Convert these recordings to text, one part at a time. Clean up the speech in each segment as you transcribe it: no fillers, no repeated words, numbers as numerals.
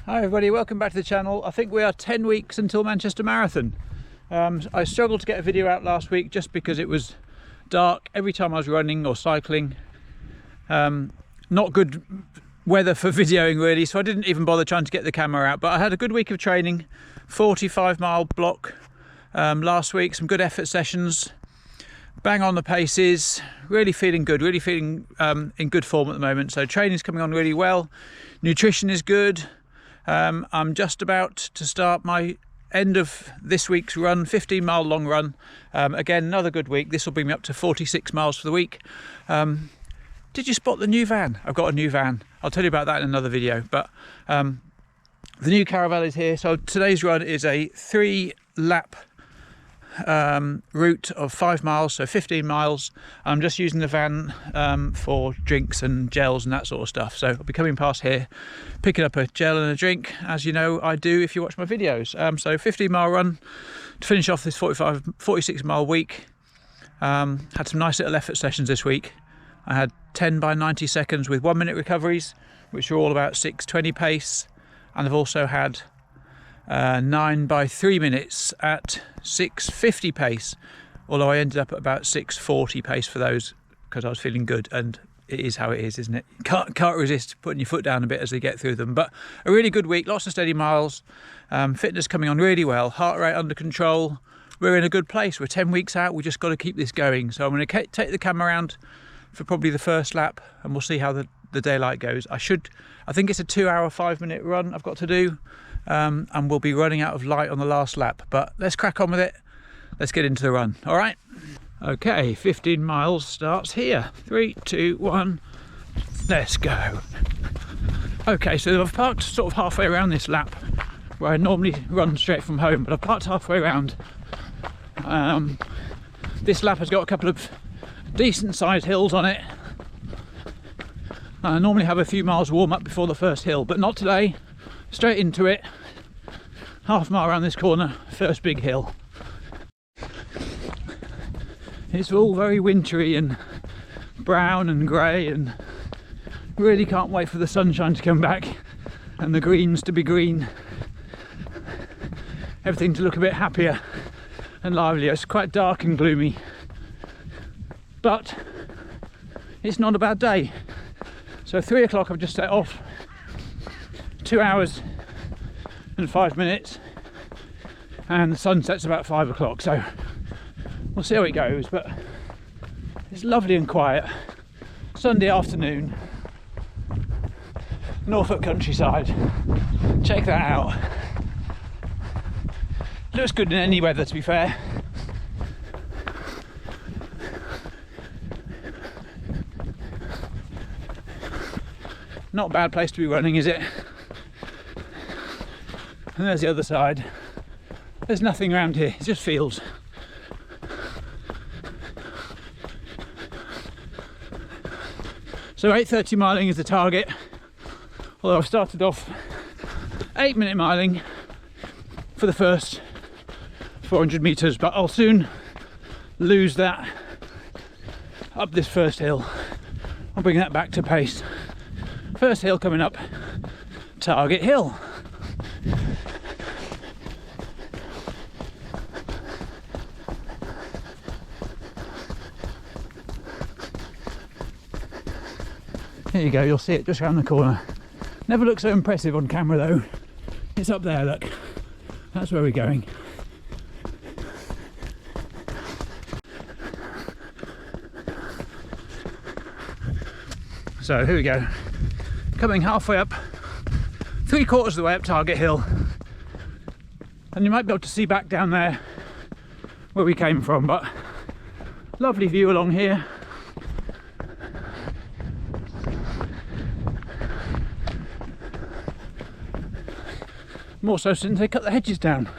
Hi everybody, welcome back to the channel. I think we are 10 weeks until Manchester Marathon. I struggled to get a video out last week just because it was dark every time I was running or cycling. Not good weather for videoing really, so I didn't even bother trying to get the camera out. But I had a good week of training, 45-mile block last week, some good effort sessions, bang on the paces, really feeling good, really feeling in good form at the moment. So training's coming on really well, nutrition is good. I'm just about to start my end of this week's run, 15-mile long run. Again, another good week. This will bring me up to 46 miles for the week. Did you spot the new van? I've got a new van. I'll tell you about that in another video. But the new Caravelle is here. So today's run is a 3-lap route of 5 miles, so 15 miles. I'm just using the van for drinks and gels and that sort of stuff. So I'll be coming past here, picking up a gel and a drink, as you know I do if you watch my videos. So 15-mile run to finish off this 46-mile week. Had some nice little effort sessions this week. I had 10 by 90 seconds with 1 minute recoveries, which are all about 6:20 pace, and I've also had 9 by 3 minutes at 6:50 pace, although I ended up at about 6:40 pace for those because I was feeling good, and it is how it is, isn't it? Can't resist putting your foot down a bit as they get through them. But a really good week, lots of steady miles, fitness coming on really well, heart rate under control. We're in a good place. We're 10 weeks out, we just got to keep this going. So I'm going to take the camera around for probably the first lap and we'll see how the daylight goes. I think it's a 2-hour 5-minute run I've got to do. And we'll be running out of light on the last lap, but let's crack on with it. Let's get into the run. All right. Okay, 15 miles starts here. 3, 2, 1. Let's go. Okay, so I've parked sort of halfway around this lap where I normally run straight from home, but I've parked halfway around. This lap has got a couple of decent sized hills on it. I normally have a few miles warm up before the first hill, but not today. Straight into it, half mile around this corner, first big hill. It's all very wintry and brown and grey, and really can't wait for the sunshine to come back and the greens to be green, everything to look a bit happier and livelier. It's quite dark and gloomy, but it's not a bad day. So 3 o'clock I've just set off, 2 hours and 5 minutes, and the sun sets about 5 o'clock, so we'll see how it goes. But it's lovely and quiet, Sunday afternoon, Norfolk countryside. Check that out. Looks good in any weather, to be fair. Not a bad place to be running, is it? And there's the other side. There's nothing around here, it's just fields. So 8:30 miling is the target, although I've started off 8-minute miling for the first 400 metres, but I'll soon lose that up this first hill. I'll bring that back to pace. First hill coming up, target hill. Here you go, you'll see it just around the corner. Never looks so impressive on camera though. It's up there, look. That's where we're going. So here we go. Coming halfway up, 3/4 of the way up Target Hill. And you might be able to see back down there where we came from, but lovely view along here. More so since they cut the hedges down.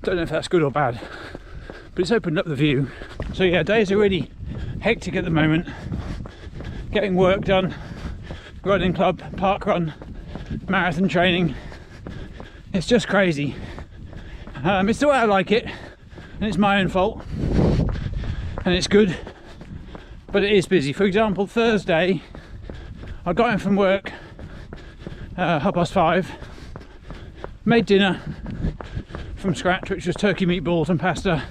Don't know if that's good or bad, but it's opened up the view. So yeah, days are really hectic at the moment. Getting work done, running club, park run, marathon training. It's just crazy. It's the way I like it, and it's my own fault, and it's good, but it is busy. For example, Thursday I got in from work 5:30, Made dinner from scratch, which was turkey meatballs and pasta.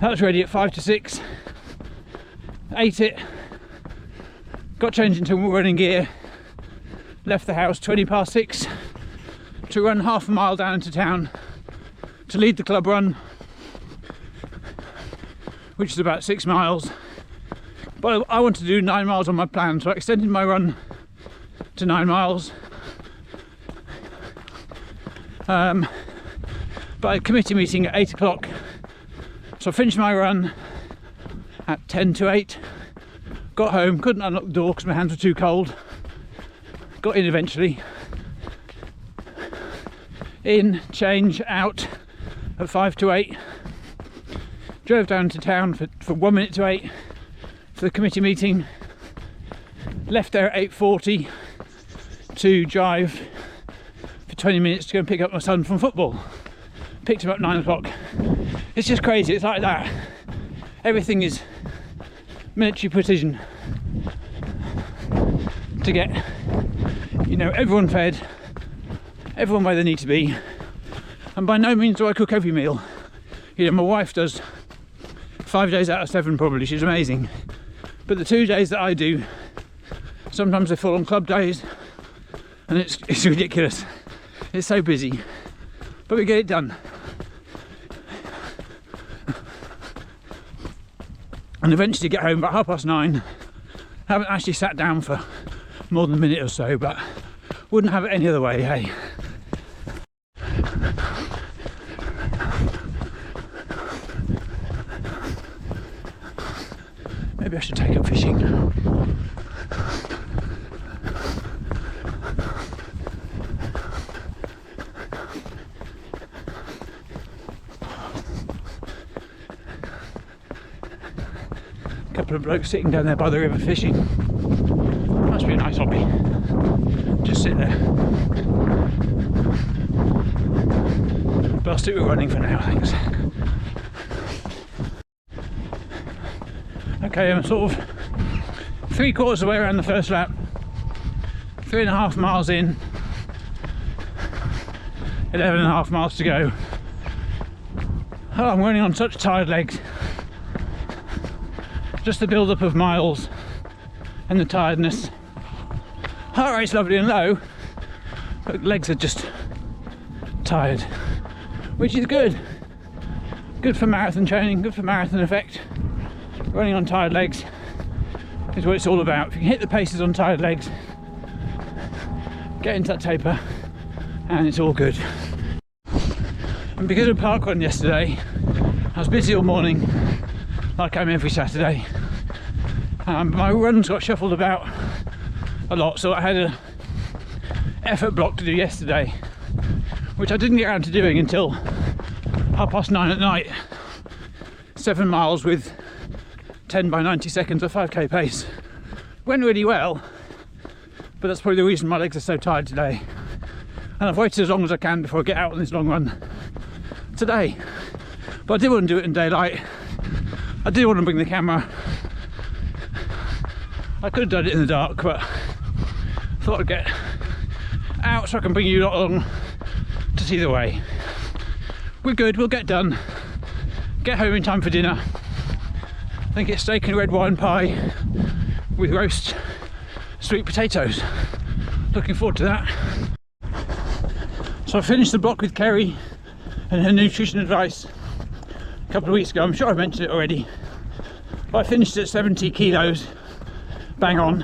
That was ready at 5 to 6. Ate it, got changed into running gear, left the house 20 past 6 to run half a mile down into town to lead the club run, which is about 6 miles. But I wanted to do 9 miles on my plan, so I extended my run to 9 miles. But a committee meeting at 8 o'clock, so I finished my run at 10 to 8. Got home, couldn't unlock the door because my hands were too cold. Got in eventually. In, change, out at 5 to 8. Drove down to town for 1 minute to 8 for the committee meeting. Left there at 8:40 to drive for 20 minutes to go and pick up my son from football. Picked him up at 9 o'clock. It's just crazy, it's like that. Everything is military precision to get, you know, everyone fed, everyone where they need to be. And by no means do I cook every meal. You know, my wife does 5 days out of 7 probably, she's amazing. But the 2 days that I do, sometimes they fall on club days, and it's ridiculous. It's so busy, but we get it done. And eventually get home about 9:30. Haven't actually sat down for more than a minute or so, but wouldn't have it any other way, hey. Maybe I should take up fishing. Couple of blokes sitting down there by the river fishing. Must be a nice hobby. Just sit there. But I'll stick with running for now, thanks. Okay, I'm sort of 3/4 of the way around the first lap. 3.5 miles in. 11.5 miles to go. Oh, I'm running on such tired legs. Just the build-up of miles and the tiredness. Heart rate's lovely and low, but legs are just tired, which is good. Good for marathon training, good for marathon effect. Running on tired legs is what it's all about. If you can hit the paces on tired legs, get into that taper, and it's all good. And because of park run yesterday, I was busy all morning, like I'm every Saturday. My runs got shuffled about a lot, so I had an effort block to do yesterday, which I didn't get around to doing until 9:30 at night. 7 miles with 10 by 90 seconds of 5k pace. Went really well, but that's probably the reason my legs are so tired today. And I've waited as long as I can before I get out on this long run today. But I did want to do it in daylight. I did want to bring the camera. I could have done it in the dark, but I thought I'd get out so I can bring you lot along to see the way. We're good, we'll get done. Get home in time for dinner. I think it's steak and red wine pie with roast sweet potatoes. Looking forward to that. So I finished the block with Kerry and her nutrition advice a couple of weeks ago. I'm sure I mentioned it already, but I finished at 70 kilos, bang on,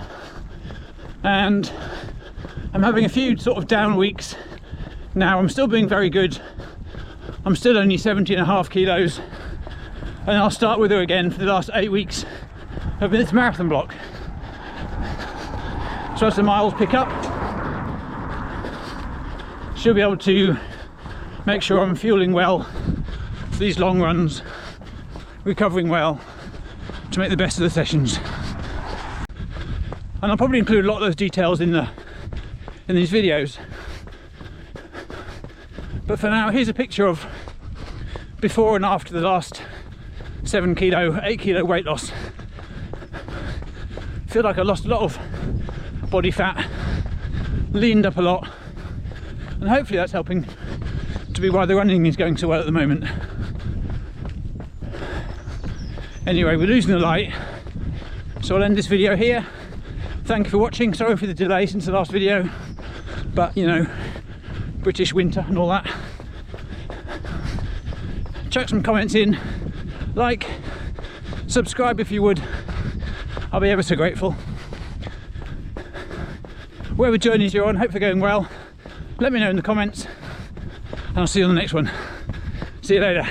and I'm having a few sort of down weeks now. I'm still being very good. I'm still only 70.5 kilos, and I'll start with her again for the last 8 weeks of this marathon block. So as the miles pick up, she'll be able to make sure I'm fueling well for these long runs, recovering well to make the best of the sessions. And I'll probably include a lot of those details in these videos. But for now, here's a picture of before and after the last 8 kilo weight loss. I feel like I lost a lot of body fat, leaned up a lot, and hopefully that's helping to be why the running is going so well at the moment. Anyway, we're losing the light, so I'll end this video here. Thank you for watching. Sorry for the delay since the last video, but you know, British winter and all that. Chuck some comments in, like, subscribe if you would, I'll be ever so grateful. Whatever journeys you're on, hope they're going well. Let me know in the comments, and I'll see you on the next one. See you later.